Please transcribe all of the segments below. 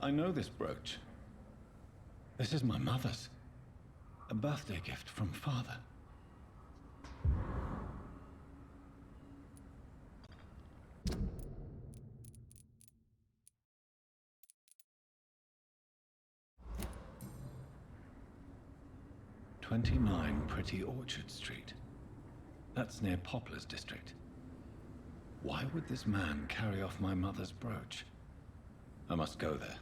I know this brooch. This is my mother's. A birthday gift from father. "29 Pretty Orchard Street. That's near Poplar's district. Why would this man carry off my mother's brooch? I must go there.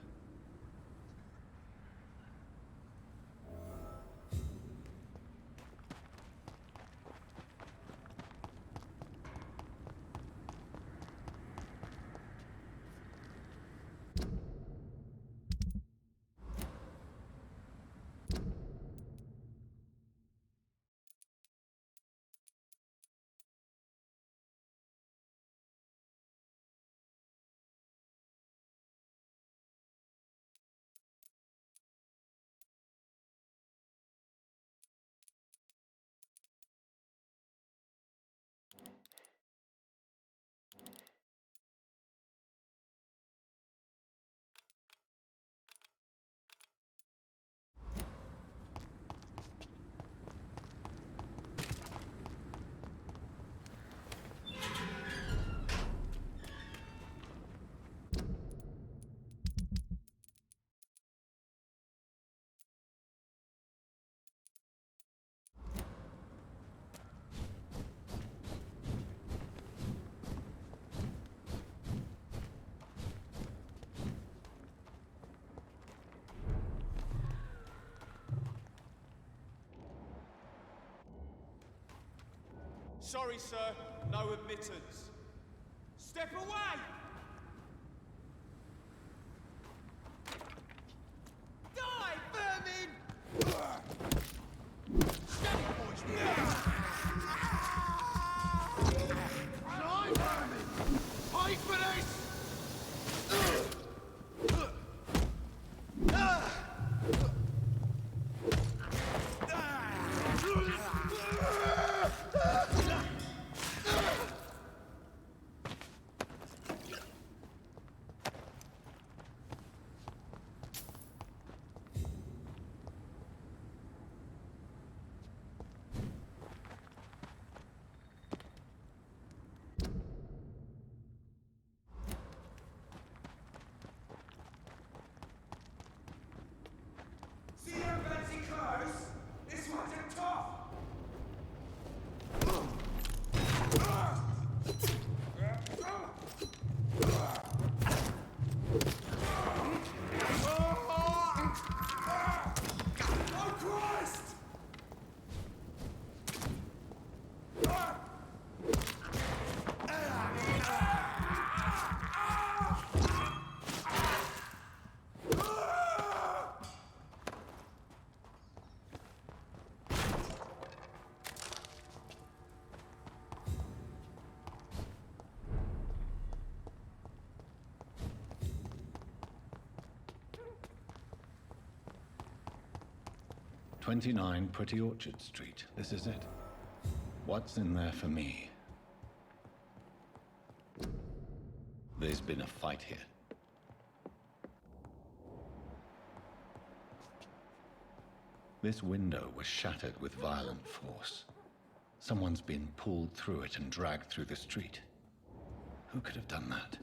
Sorry, sir. No admittance. Step away! Die, vermin! Steady, boys! Die, vermin! Pay for this! "29 Pretty Orchard Street. This is it. What's in there for me? There's been a fight here. This window was shattered with violent force. Someone's been pulled through it and dragged through the street. Who could have done that?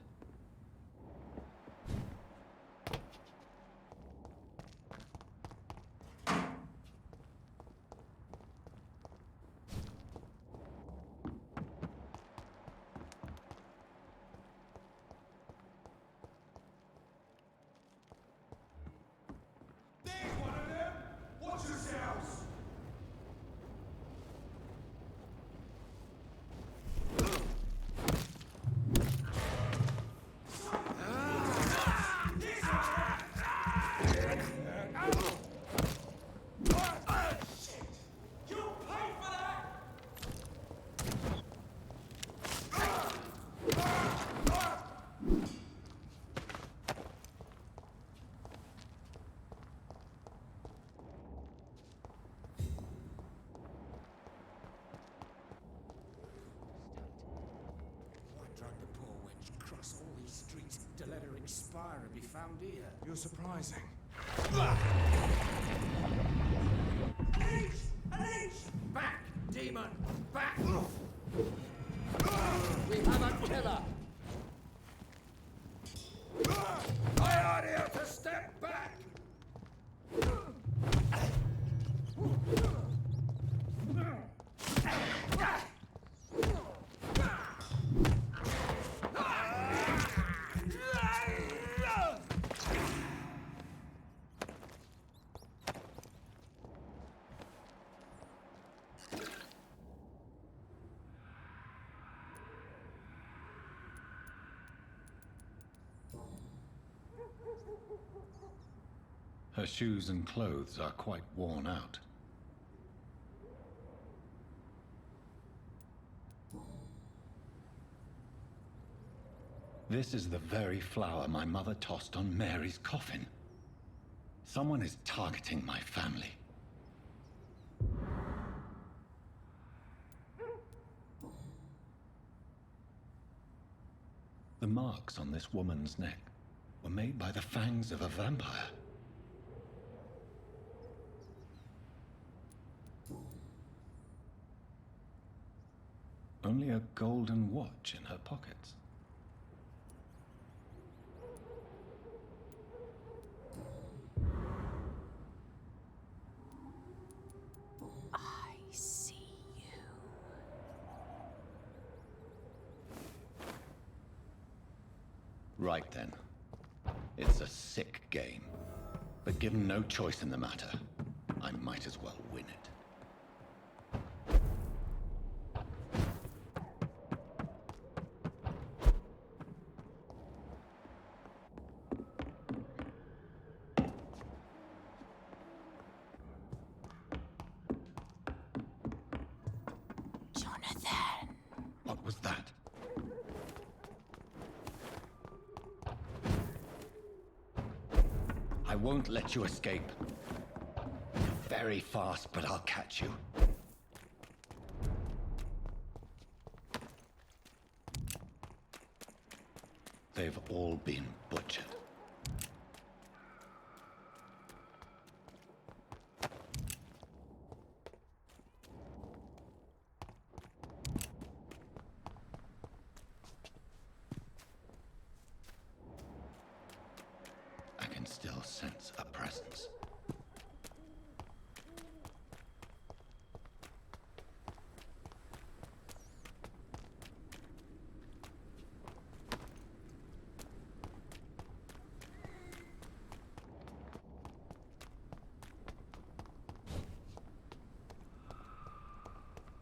expire and be found here. You're surprising. Back, demon! Back! We have a killer! I order you to step back! Her shoes and clothes are quite worn out. This is the very flower my mother tossed on Mary's coffin. Someone is targeting my family. The marks on this woman's neck were made by the fangs of a vampire. Only a golden watch in her pockets. I see you. Right then. It's a sick game. But given no choice in the matter, I might as well win it. Jonathan. What was that? I won't let you escape. You're very fast, but I'll catch you. They've all been butchered. I can still sense a presence.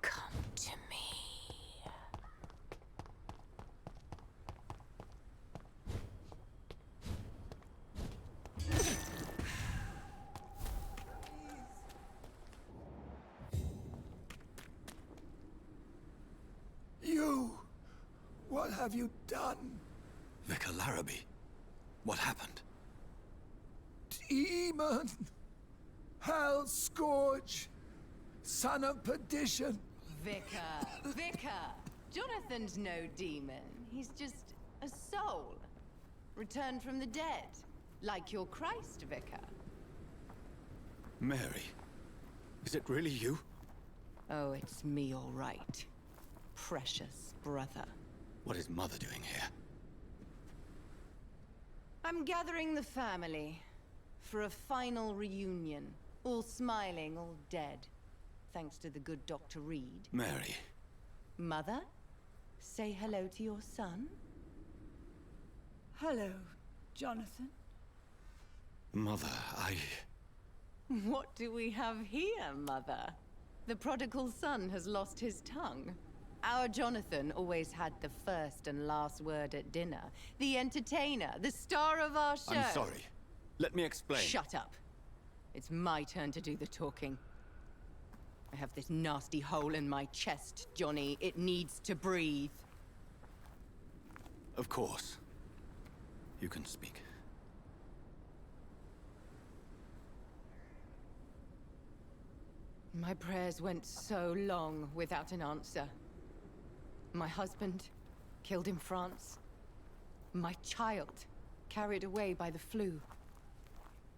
Come to me. You! What have you done? Vicar Larrabee, what happened? Demon! Hell scourge! Son of perdition! Vicar! Jonathan's no demon. He's just a soul. Returned from the dead. Like your Christ, Vicar. Mary, is it really you? Oh, it's me, all right. Precious brother. What is Mother doing here? I'm gathering the family for a final reunion. All smiling, all dead. Thanks to the good Dr. Reed. Mary. Mother, say hello to your son. Hello, Jonathan. Mother, What do we have here, Mother? The prodigal son has lost his tongue. Our Jonathan always had the first and last word at dinner. The entertainer, the star of our show. I'm sorry. Let me explain. Shut up. It's my turn to do the talking. I have this nasty hole in my chest, Johnny. It needs to breathe. Of course. You can speak. My prayers went so long without an answer. My husband, killed in France. My child, carried away by the flu.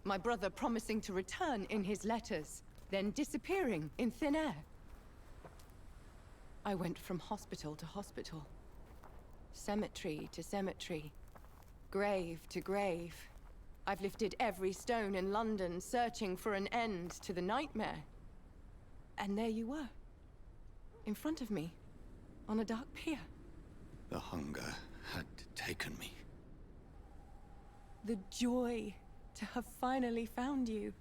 My brother promising to return in his letters, then disappearing in thin air. I went from hospital to hospital, cemetery to cemetery, grave to grave. I've lifted every stone in London, searching for an end to the nightmare. And there you were, in front of me, on a dark pier. The hunger had taken me. The joy to have finally found you.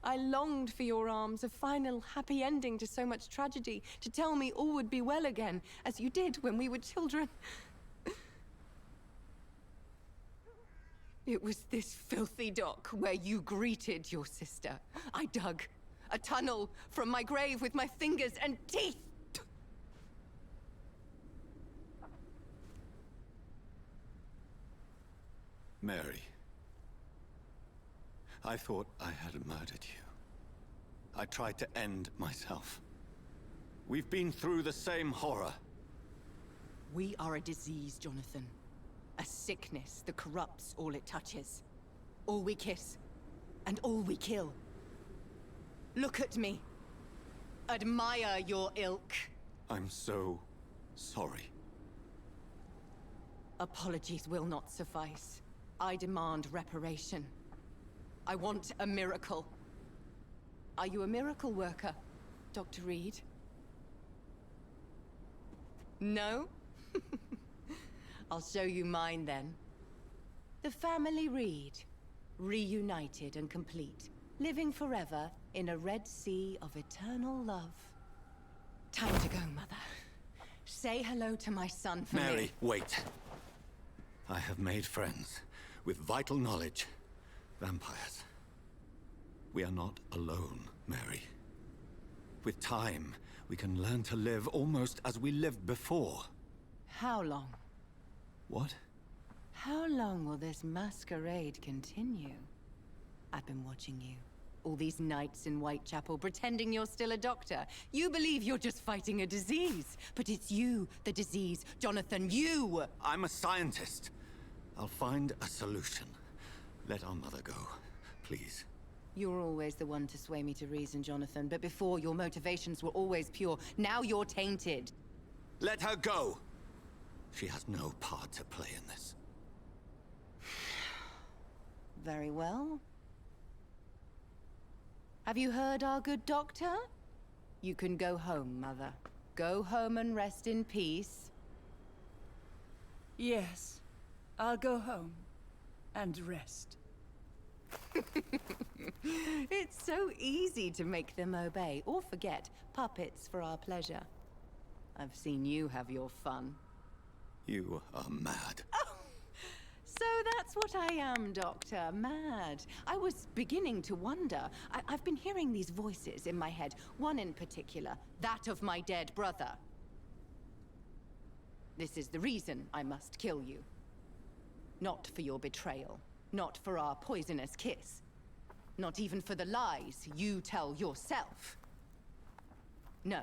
I longed for your arms, a final happy ending to so much tragedy, to tell me all would be well again, as you did when we were children. It was this filthy dock where you greeted your sister. I dug a tunnel from my grave with my fingers and teeth. Mary, I thought I had murdered you. I tried to end myself. We've been through the same horror. We are a disease, Jonathan. A sickness that corrupts all it touches. All we kiss, and all we kill. Look at me. Admire your ilk. I'm so sorry. Apologies will not suffice. I demand reparation. I want a miracle. Are you a miracle worker, Dr. Reed? No? I'll show you mine then. The family Reed, reunited and complete, living forever in a red sea of eternal love. Time to go, Mother. Say hello to my son for me. Mary, wait. I have made friends with vital knowledge. Vampires. We are not alone, Mary. With time, we can learn to live almost as we lived before. How long? What? How long will this masquerade continue? I've been watching you. All these nights in Whitechapel, pretending you're still a doctor. You believe you're just fighting a disease. But it's you, the disease. Jonathan, you! I'm a scientist. I'll find a solution. Let our mother go, please. You're always the one to sway me to reason, Jonathan. But before, your motivations were always pure. Now you're tainted. Let her go! She has no part to play in this. Very well. Have you heard our good doctor? You can go home, Mother. Go home and rest in peace. Yes, I'll go home and rest. It's so easy to make them obey or forget. Puppets for our pleasure. I've seen you have your fun. You are mad. So that's what I am, Doctor. Mad. I was beginning to wonder. I've been hearing these voices in my head. One in particular, that of my dead brother. This is the reason I must kill you. Not for your betrayal. Not for our poisonous kiss. Not even for the lies you tell yourself. No.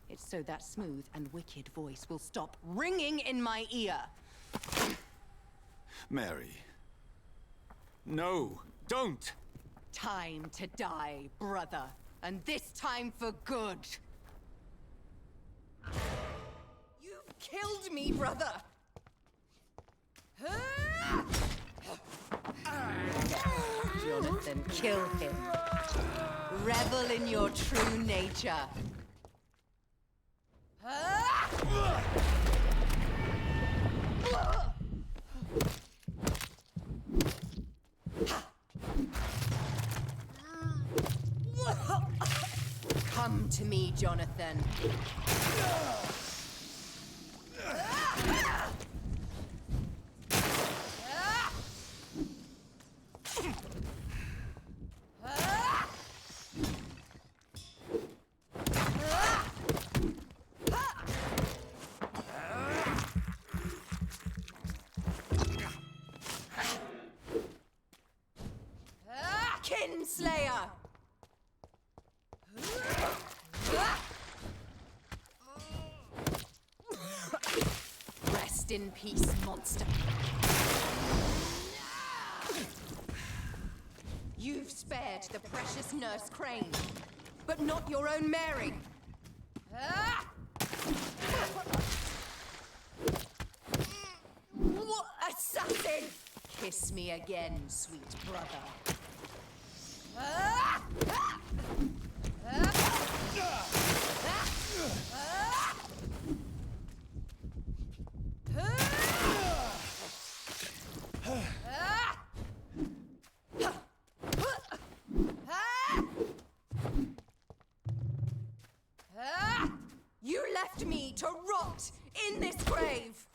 It's so that smooth and wicked voice will stop ringing in my ear. Mary. No, don't! Time to die, brother. And this time for good. You've killed me, brother! Jonathan, kill him. Revel in your true nature. Come to me, Jonathan. Kinslayer! Rest in peace, monster. You've spared the precious Nurse Crane, but not your own Mary. Ah! What assassin! Kiss me again, sweet brother. Ah! Ah! You left me to rot in this grave!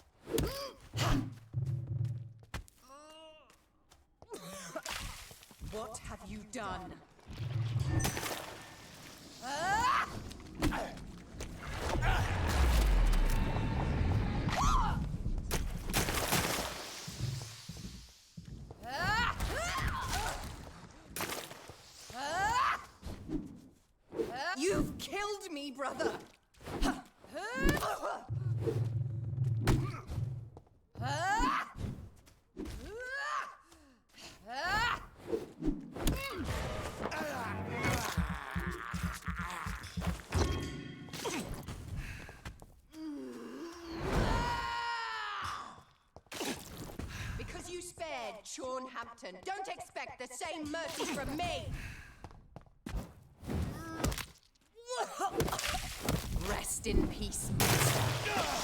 What have you done? You've killed me, brother! Because you spared Hampton, don't expect the same mercy from me! Rest in peace, master.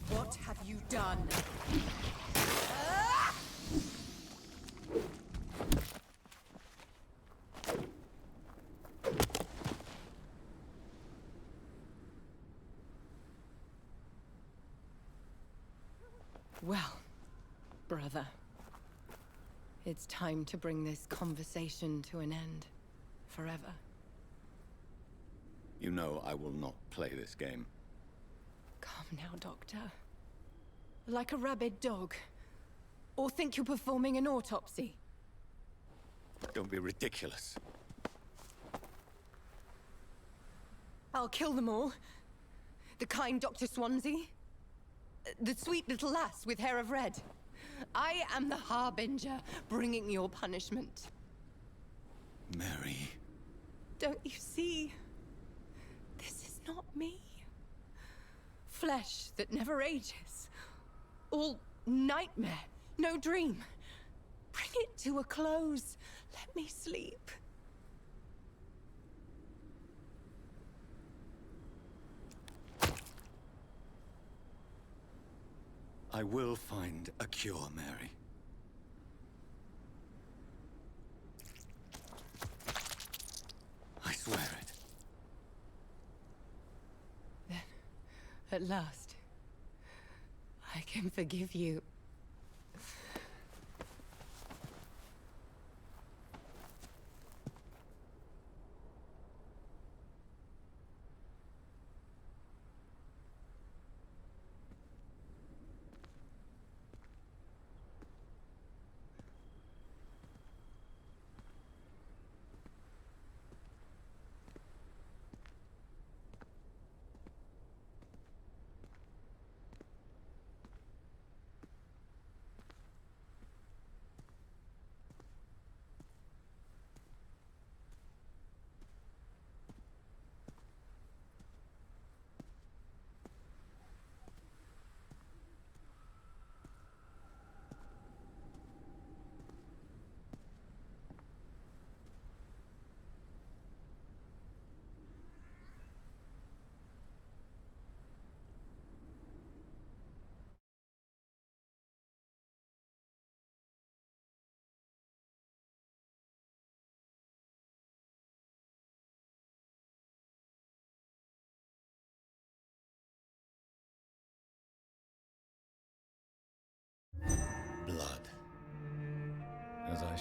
What have you done? Well, brother, it's time to bring this conversation to an end. Forever. You know I will not play this game. Come now, Doctor. Like a rabid dog. Or think you're performing an autopsy. Don't be ridiculous. I'll kill them all. The kind Dr. Swansea. The sweet little lass with hair of red. I am the Harbinger, bringing your punishment. Mary. Don't you see? This is not me. Flesh that never ages. All nightmare, no dream. Bring it to a close. Let me sleep. I will find a cure, Mary. I swear it. Then, at last, I can forgive you.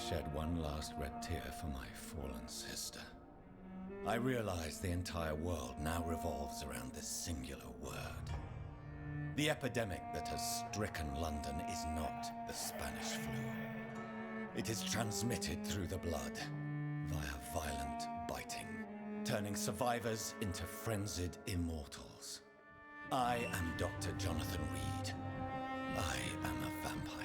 shed one last red tear for my fallen sister. I realize the entire world now revolves around this singular word. The epidemic that has stricken London is not the Spanish flu. It is transmitted through the blood, via violent biting, turning survivors into frenzied immortals. I am Dr. Jonathan Reed. I am a vampire,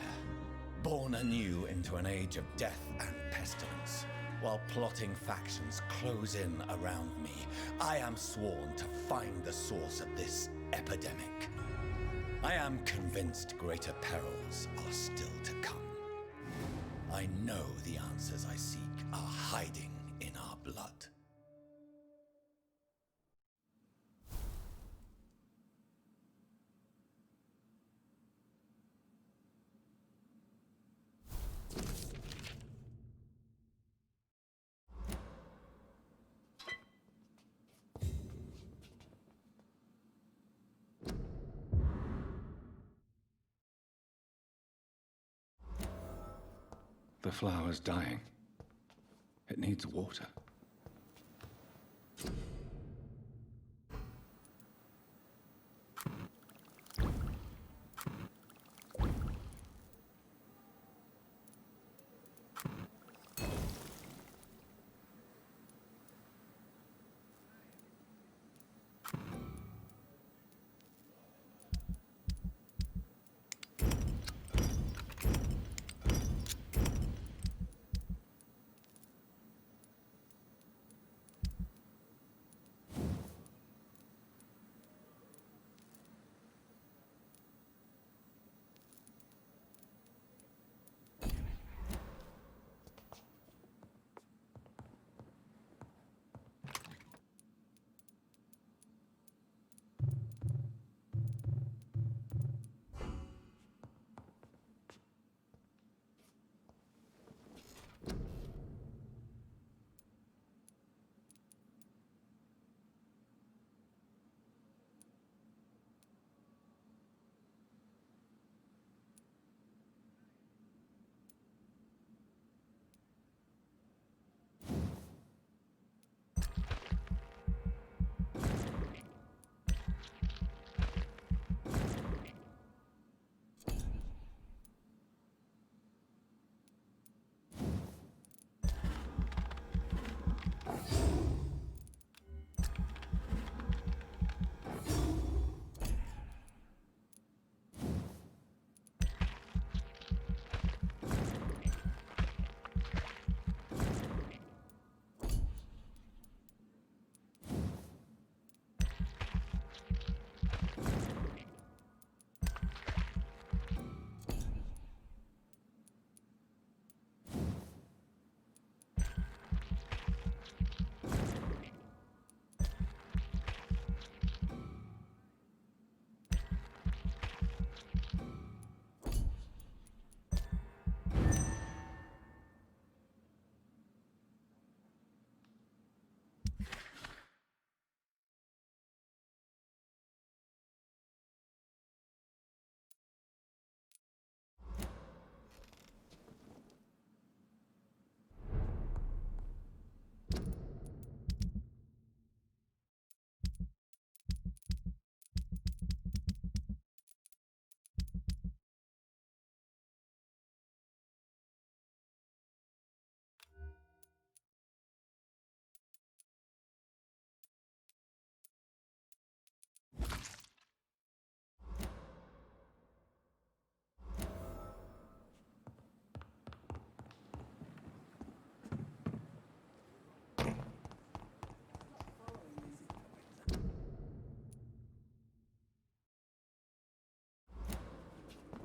born anew into an age of death and pestilence. While plotting factions close in around me, I am sworn to find the source of this epidemic. I am convinced greater perils are still to come. I know the answers I seek are hiding in our blood. The flower's dying. It needs water.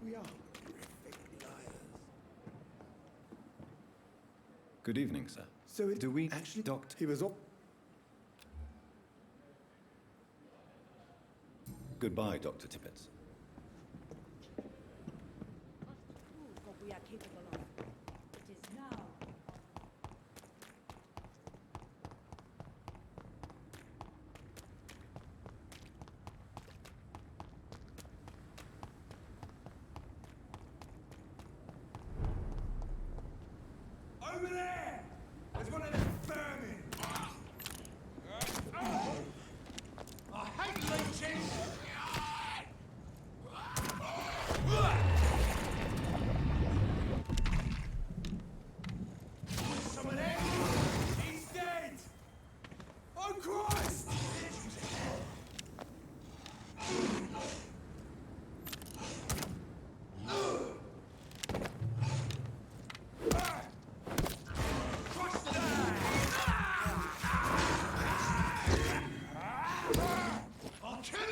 We are horrific liars. Good evening, sir. So it Do we actually... Doctor? He was up... Goodbye, Dr. Tippett. What we are capable of. It is now. Over there! There's one of them vermin! I hate leeches! Some of them! He's dead! Oh Christ! I'll kill it!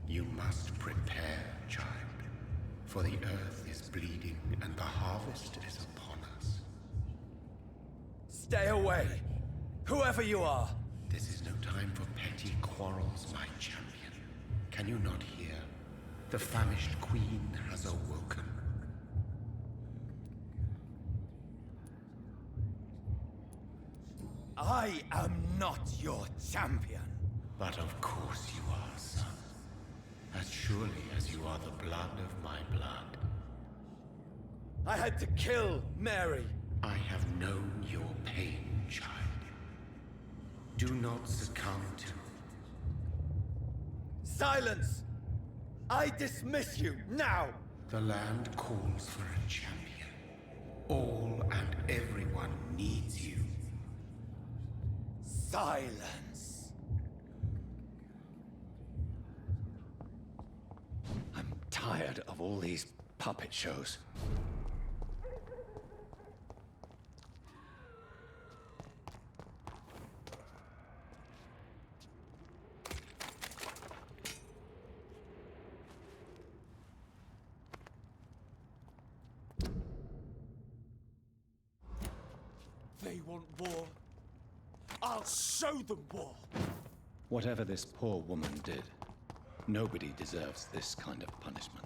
You must prepare, child, for the earth is bleeding and the harvest is upon us. Stay away! Whoever you are! This is no time for petty quarrels, my champion. Can you not hear? The famished queen has awoken. I am not your champion! But of course you are, son. As surely as you are the blood of my blood. I had to kill Mary! I have known your pain, child. Do not succumb to... Silence! I dismiss you, now! The land calls for a champion. All and everyone needs you. Silence! I'm tired of all these puppet shows. They want war. I'll show them war. Whatever this poor woman did, nobody deserves this kind of punishment.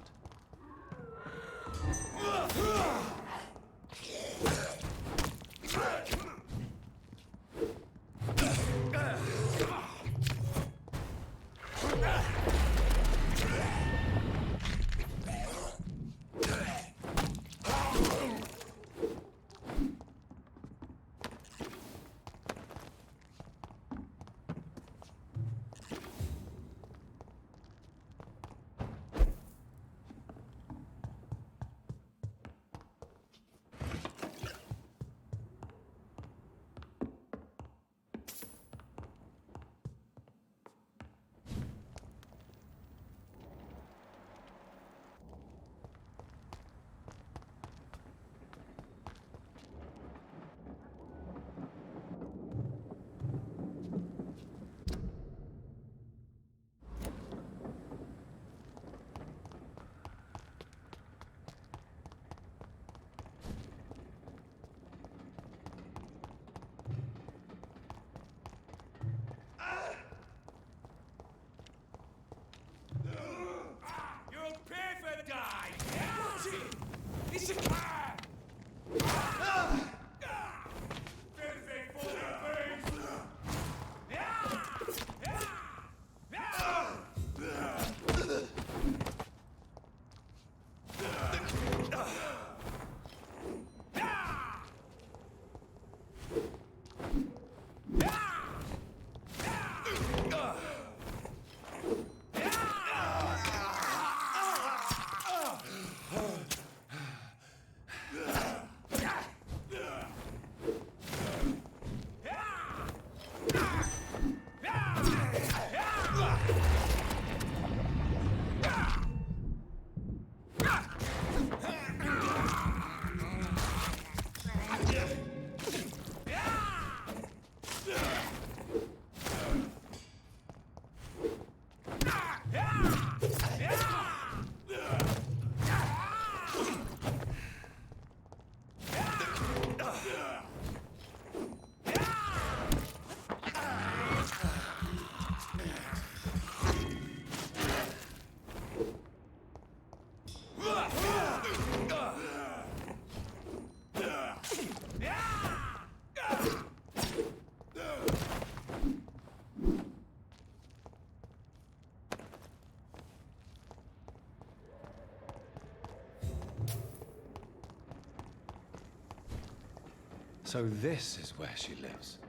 So this is where she lives.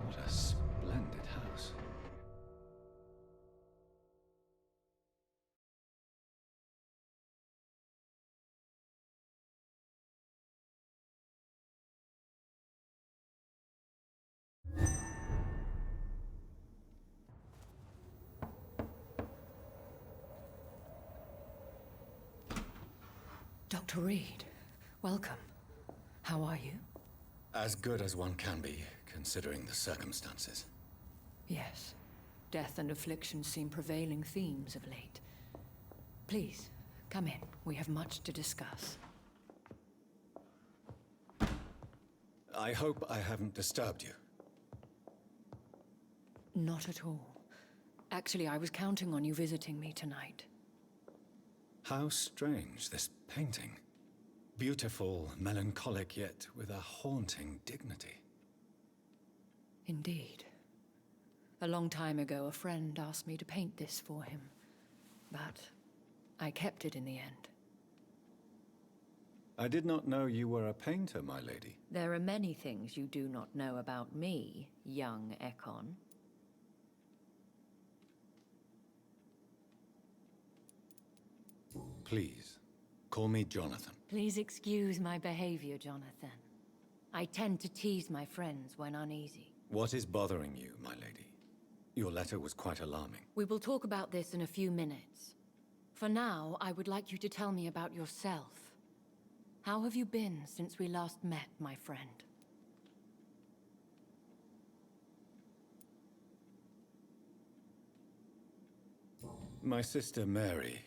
What a splendid house. Dr. Reed, welcome. How are you? As good as one can be, considering the circumstances. Yes. Death and affliction seem prevailing themes of late. Please, come in. We have much to discuss. I hope I haven't disturbed you. Not at all. Actually, I was counting on you visiting me tonight. How strange, this painting. Beautiful, melancholic, yet with a haunting dignity. Indeed. A long time ago, a friend asked me to paint this for him. But I kept it in the end. I did not know you were a painter, my lady. There are many things you do not know about me, young Ekon. Please, call me Jonathan. Please excuse my behavior, Jonathan. I tend to tease my friends when uneasy. What is bothering you, my lady? Your letter was quite alarming. We will talk about this in a few minutes. For now, I would like you to tell me about yourself. How have you been since we last met, my friend? My sister Mary.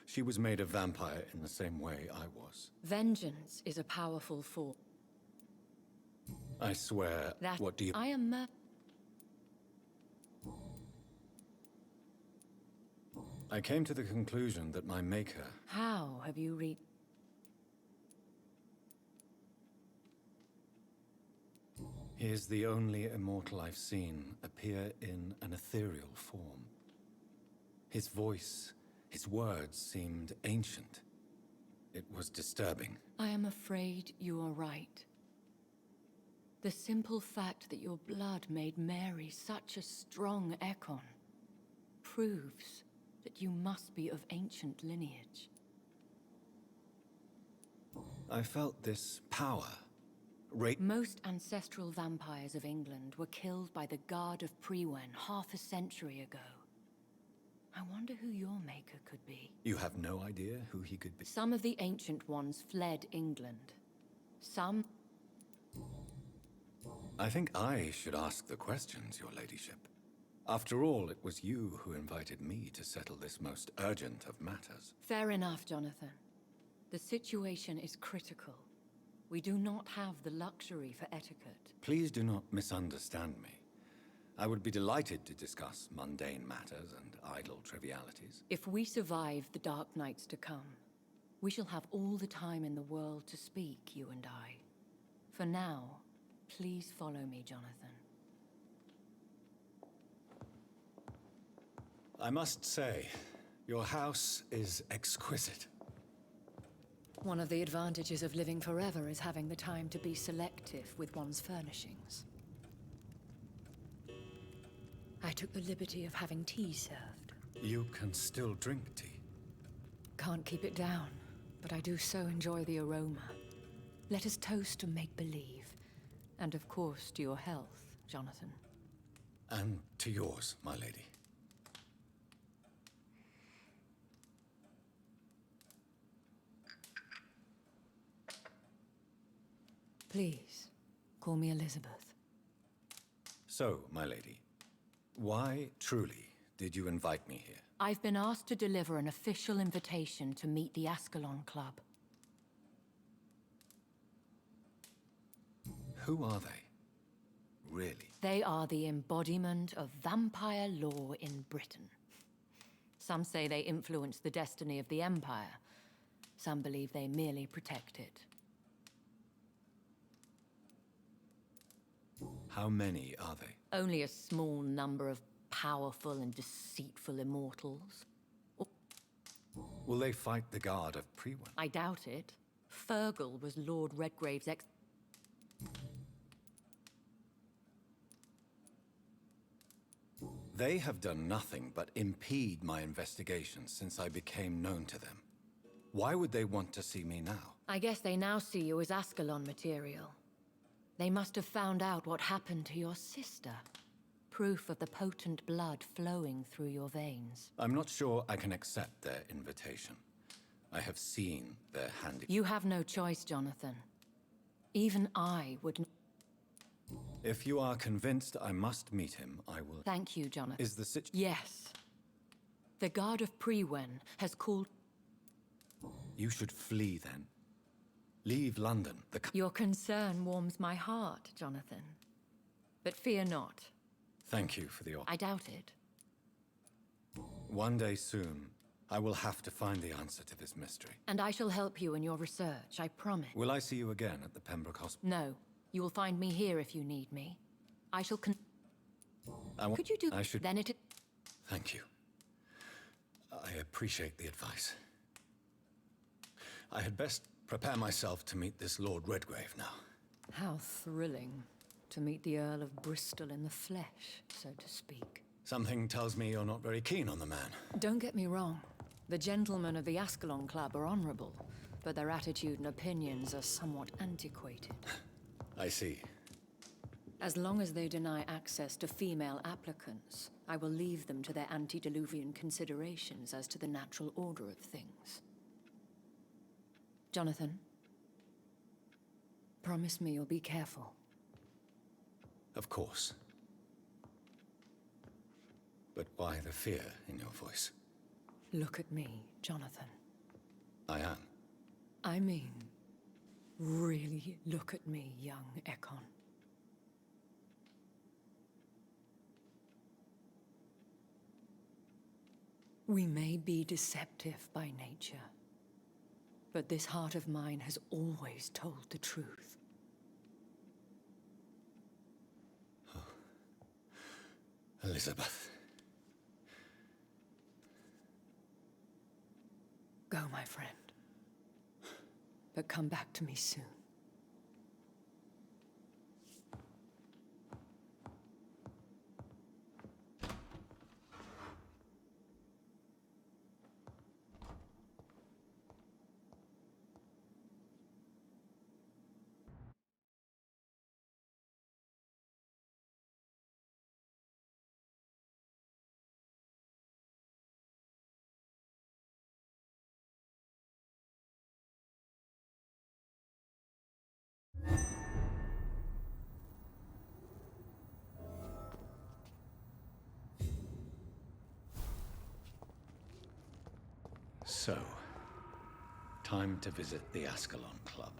She was made a vampire in the same way I was. Vengeance is a powerful force. I swear, what do you... I am I came to the conclusion that my maker... How have you reached... He is the only immortal I've seen appear in an ethereal form. His voice, his words seemed ancient. It was disturbing. I am afraid you are right. The simple fact that your blood made Mary such a strong Ekon proves that you must be of ancient lineage. I felt this power. Most ancestral vampires of England were killed by the Guard of Priwen half a century ago. I wonder who your maker could be. You have no idea who he could be? Some of the ancient ones fled England. Some... I think I should ask the questions, your ladyship. After all, it was you who invited me to settle this most urgent of matters. Fair enough, Jonathan. The situation is critical. We do not have the luxury for etiquette. Please do not misunderstand me. I would be delighted to discuss mundane matters and idle trivialities. If we survive the dark nights to come, we shall have all the time in the world to speak, you and I. For now, please follow me, Jonathan. I must say, your house is exquisite. One of the advantages of living forever is having the time to be selective with one's furnishings. I took the liberty of having tea served. You can still drink tea. Can't keep it down, but I do so enjoy the aroma. Let us toast to make-believe. And of course, to your health, Jonathan. And to yours, my lady. Please, call me Elizabeth. So, my lady, why truly did you invite me here? I've been asked to deliver an official invitation to meet the Ascalon Club. Who are they? Really? They are the embodiment of vampire law in Britain. Some say they influence the destiny of the Empire. Some believe they merely protect it. How many are they? Only a small number of powerful and deceitful immortals. Will they fight the Guard of Priwen? I doubt it. Fergal was Lord Redgrave's ex... They have done nothing but impede my investigations since I became known to them. Why would they want to see me now? I guess they now see you as Ascalon material. They must have found out what happened to your sister. Proof of the potent blood flowing through your veins. I'm not sure I can accept their invitation. I have seen their handiwork. You have no choice, Jonathan. Even I would... If you are convinced I must meet him, I will... Thank you, Jonathan. Is the Yes. The guard of Prewen has called... You should flee then. Leave London. Your concern warms my heart, Jonathan. But fear not. Thank you for the offer. I doubt it. One day soon, I will have to find the answer to this mystery. And I shall help you in your research, I promise. Will I see you again at the Pembroke Hospital? No. You will find me here if you need me. I shall Could you do... I should... Then it... Thank you. I appreciate the advice. I had best prepare myself to meet this Lord Redgrave now. How thrilling to meet the Earl of Bristol in the flesh, so to speak. Something tells me you're not very keen on the man. Don't get me wrong. The gentlemen of the Ascalon Club are honorable, but their attitude and opinions are somewhat antiquated. I see. As long as they deny access to female applicants, I will leave them to their antediluvian considerations as to the natural order of things. Jonathan, promise me you'll be careful. Of course. But why the fear in your voice? Look at me, Jonathan. I am. I mean, really look at me, young Ekon. We may be deceptive by nature, but this heart of mine has always told the truth. Oh. Elizabeth. Go, my friend. But come back to me soon. So, time to visit the Ascalon Club.